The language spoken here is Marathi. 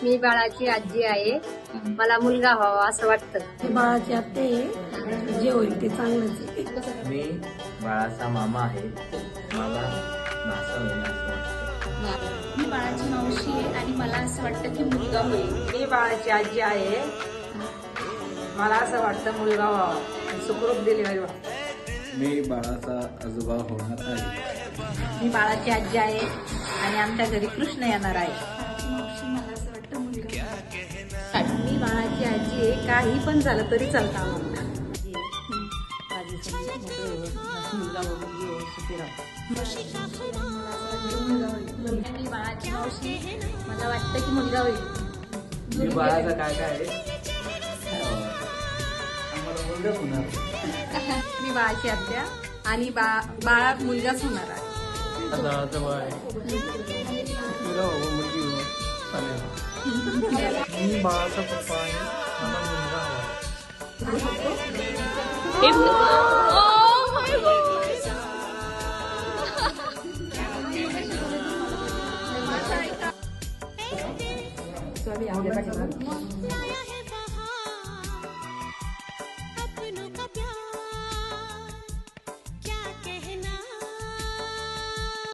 मी बाळाची आजी आहे. मला मुलगा व्हावा असं वाटतं. बाळाची आत्या आहे, जे होईल ते चांगलंच आहे. मी बाळाचा मामा आहे. मला भाषा होईल असं वाटतं. मी बाळाची मावशी आहे आणि मला असं वाटतं की मुलगा होईल. मी बाळाची आजी आहे. मला असं वाटतं मुलगा व्हावा, सुखरूप डिलिव्हरी व्हावी. मी बाळाचा आजोबा होणार आहे. मी बाळाची आजी आहे आणि आमच्या घरी कृष्ण येणार आहे. मी बाळाची आजी आहे. काही पण झालं तरी चालतं आम्हाला. मी बाळाची मावशी, मला वाटतं की मुलगा होईल. मी बाळाचा काय काय आहे आम्हाला मुलगाच होणार. मी बाळाची आत्या आणि बाळा मुलगाच होणार आहे. मी बाळाचा पप्पा आहे. मला मुलगा हवा. So, आम्ही